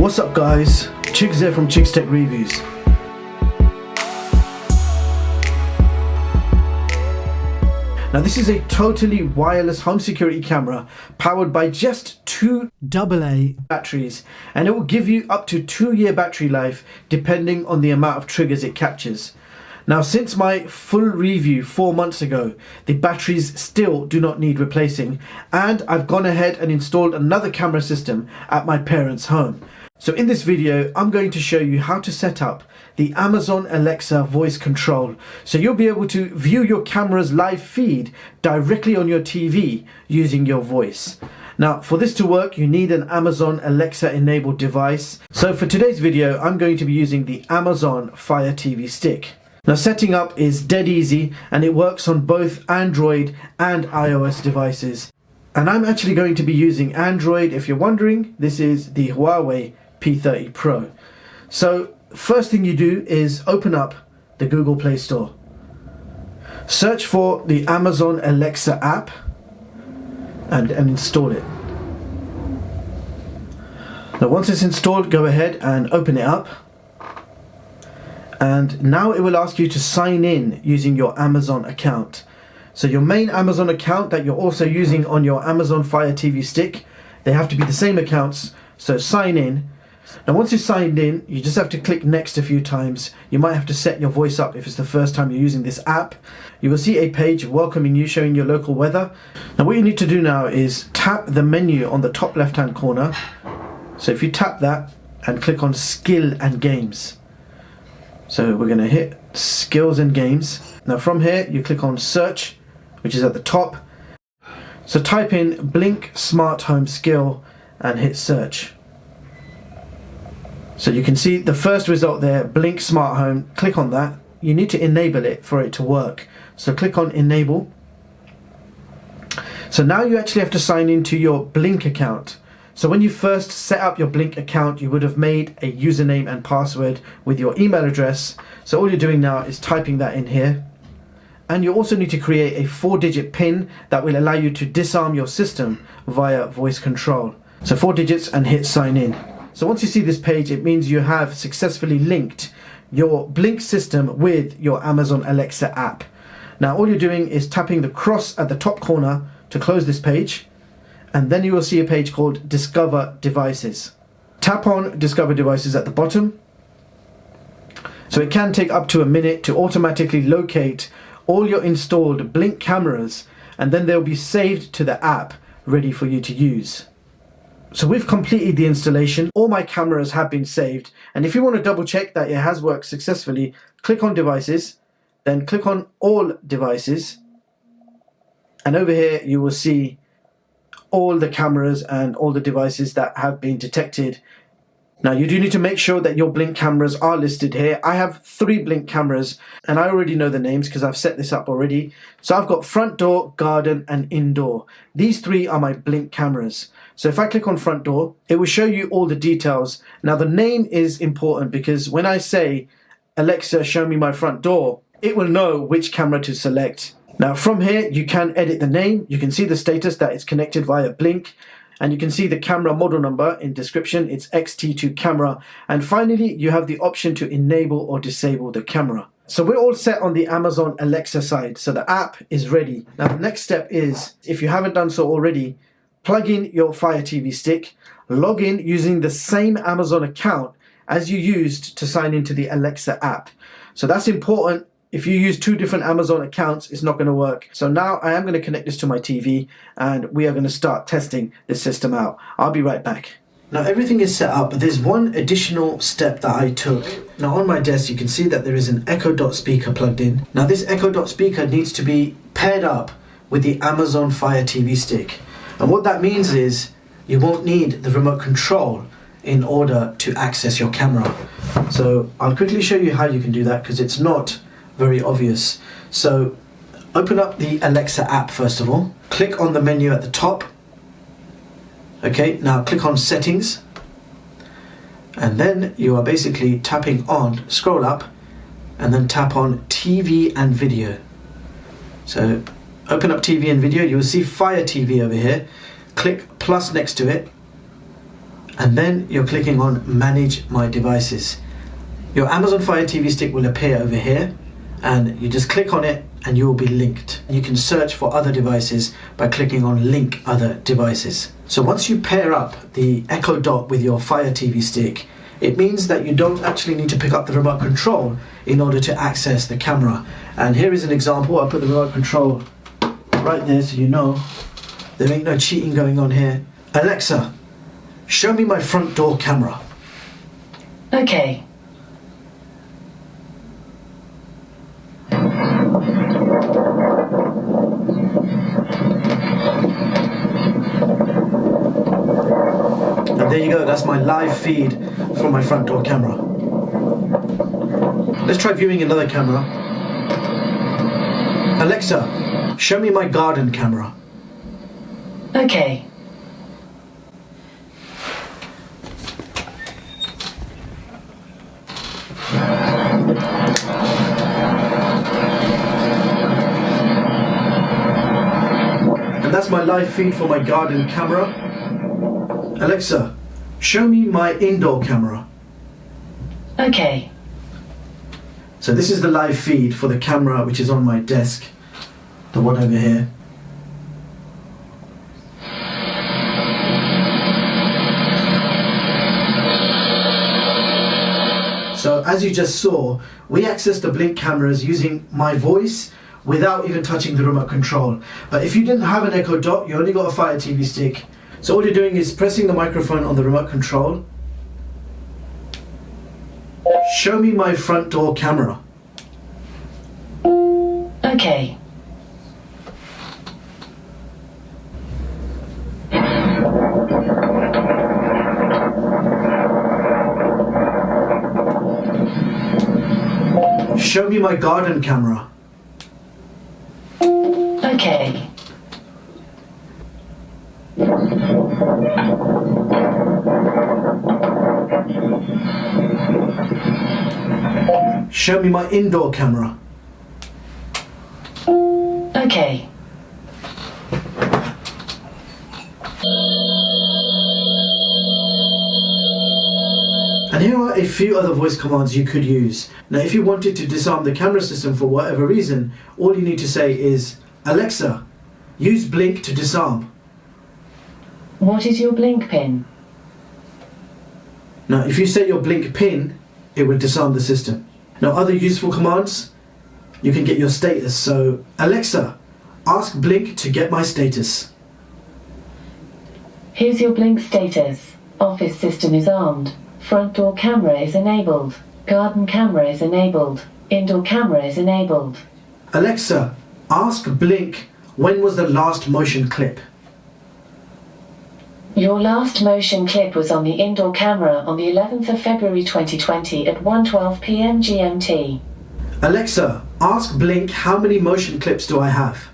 What's up guys, Chiggs here from Chiggs Tech Reviews. Now this is a totally wireless home security camera powered by just two AA batteries, and it will give you up to 2-year battery life depending on the amount of triggers it captures. Now since my full review 4 months ago, the batteries still do not need replacing, and I've gone ahead and installed another camera system at my parents' home. So in this video, I'm going to show you how to set up the Amazon Alexa voice control. So you'll be able to view your camera's live feed directly on your TV using your voice. Now for this to work, you need an Amazon Alexa enabled device. So for today's video, I'm going to be using the Amazon Fire TV Stick. Now setting up is dead easy and it works on both Android and iOS devices. And I'm actually going to be using Android. If you're wondering, this is the Huawei P30 Pro. So first thing you do is open up the Google Play Store. Search for the Amazon Alexa app and install it. Now once it's installed, go ahead and open it up. And now it will ask you to sign in using your Amazon account. So your main Amazon account that you're also using on your Amazon Fire TV Stick, they have to be the same accounts, so sign in. Now once you're signed in, you just have to click next a few times. You might have to set your voice up if it's the first time you're using this app. You will see a page welcoming you, showing your local weather. Now what you need to do now is tap the menu on the top left hand corner. So if you tap that and click on Skill and Games. So we're going to hit Skills and Games. Now from here you click on Search, which is at the top. So type in Blink Smart Home Skill and hit Search. So you can see the first result there, Blink Smart Home. Click on that. You need to enable it for it to work. So click on Enable. So now you actually have to sign into your Blink account. So when you first set up your Blink account, you would have made a username and password with your email address. So all you're doing now is typing that in here. And you also need to create a 4-digit PIN that will allow you to disarm your system via voice control. So 4 digits and hit sign in. So once you see this page, it means you have successfully linked your Blink system with your Amazon Alexa app. Now all you're doing is tapping the cross at the top corner to close this page, and then you will see a page called Discover Devices. Tap on Discover Devices at the bottom. So it can take up to a minute to automatically locate all your installed Blink cameras, and then they'll be saved to the app ready for you to use. So we've completed the installation. All my cameras have been saved, and if you want to double check that it has worked successfully, click on Devices, then click on All Devices, and over here you will see all the cameras and all the devices that have been detected. Now you do need to make sure that your Blink cameras are listed here. I have 3 Blink cameras and I already know the names because I've set this up already. So I've got front door, garden and indoor. These 3 are my Blink cameras. So if I click on front door, it will show you all the details. Now the name is important because when I say, Alexa, show me my front door, it will know which camera to select. Now from here you can edit the name. You can see the status that it's connected via Blink. And you can see the camera model number in description, it's XT2 camera. And finally, you have the option to enable or disable the camera. So we're all set on the Amazon Alexa side. So the app is ready. Now the next step is, if you haven't done so already, plug in your Fire TV Stick, log in using the same Amazon account as you used to sign into the Alexa app. So that's important. If you use 2 different Amazon accounts, it's not going to work. So now I am going to connect this to my TV and we are going to start testing this system out. I'll be right back. Now everything is set up, but there's one additional step that I took. Now on my desk you can see that there is an Echo Dot speaker plugged in. Now this Echo Dot speaker needs to be paired up with the Amazon Fire TV Stick. And what that means is you won't need the remote control in order to access your camera. So I'll quickly show you how you can do that because it's not very obvious. So open up the Alexa app first of all. Click on the menu at the top. Okay, now click on Settings. And then you are basically tapping on, scroll up, and then tap on TV and Video. So open up TV and Video. You will see Fire TV over here. Click plus next to it. and then you're clicking on Manage My Devices. Your Amazon Fire TV Stick will appear over here, and you just click on it and you will be linked. You can search for other devices by clicking on Link Other Devices. So once you pair up the Echo Dot with your Fire TV Stick, it means that you don't actually need to pick up the remote control in order to access the camera. And here is an example. I'll put the remote control right there so you know there ain't no cheating going on here. Alexa, show me my front door camera. Okay. And there you go, that's my live feed from my front door camera. Let's try viewing another camera. Alexa, show me my garden camera. Okay. And that's my live feed for my garden camera. Alexa, show me my indoor camera. Okay. So this is the live feed for the camera which is on my desk, the one over here. So as you just saw, we access the Blink cameras using my voice without even touching the remote control. But if you didn't have an Echo Dot, you only got a Fire TV Stick. So all you're doing is pressing the microphone on the remote control. Show me my front door camera. Okay. Show me my garden camera. Okay. Show me my indoor camera. Okay. And here are a few other voice commands you could use. Now if you wanted to disarm the camera system for whatever reason, all you need to say is, Alexa, use Blink to disarm. What is your blink pin? Now if you say your Blink pin, it will disarm the system. Now other useful commands, you can get your status. So Alexa, ask Blink to get my status. Here's your blink status. Office system is armed. Front door camera is enabled. Garden camera is enabled. Indoor camera is enabled. Alexa, ask Blink when was the last motion clip. Your last motion clip was on the indoor camera on the 11th of February 2020 at 1:12 p.m. GMT. Alexa, ask Blink how many motion clips do I have.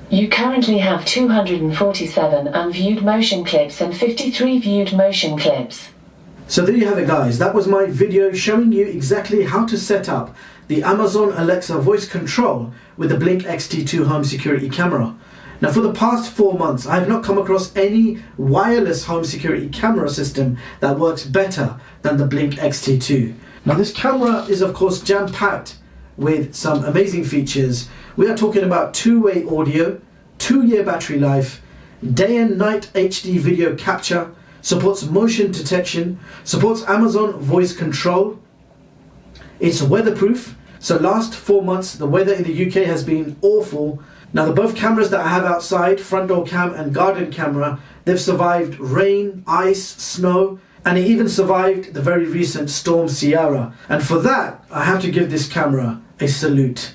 You currently have 247 unviewed motion clips and 53 viewed motion clips. So there you have it guys, that was my video showing you exactly how to set up the Amazon Alexa voice control with the Blink XT2 home security camera. Now for the past 4 months I have not come across any wireless home security camera system that works better than the Blink XT2. Now this camera is of course jam-packed with some amazing features. We are talking about two-way audio, 2-year battery life, day and night HD video capture, supports motion detection, supports Amazon voice control. It's weatherproof, so last 4 months the weather in the UK has been awful. Now the both cameras that I have outside, front door cam and garden camera, they've survived rain, ice, snow, and it even survived the very recent Storm Ciara. And for that, I have to give this camera a salute.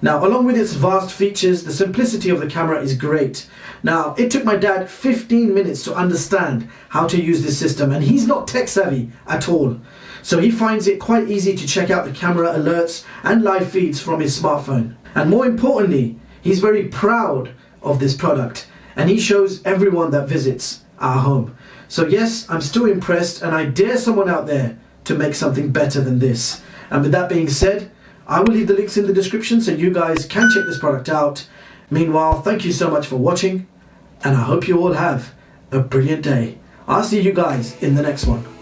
Now, along with its vast features, the simplicity of the camera is great. Now, it took my dad 15 minutes to understand how to use this system, and he's not tech savvy at all. So he finds it quite easy to check out the camera alerts and live feeds from his smartphone. And more importantly, he's very proud of this product, and he shows everyone that visits our home. So yes, I'm still impressed, and I dare someone out there to make something better than this. And with that being said, I will leave the links in the description so you guys can check this product out. Meanwhile, thank you so much for watching, and I hope you all have a brilliant day. I'll see you guys in the next one.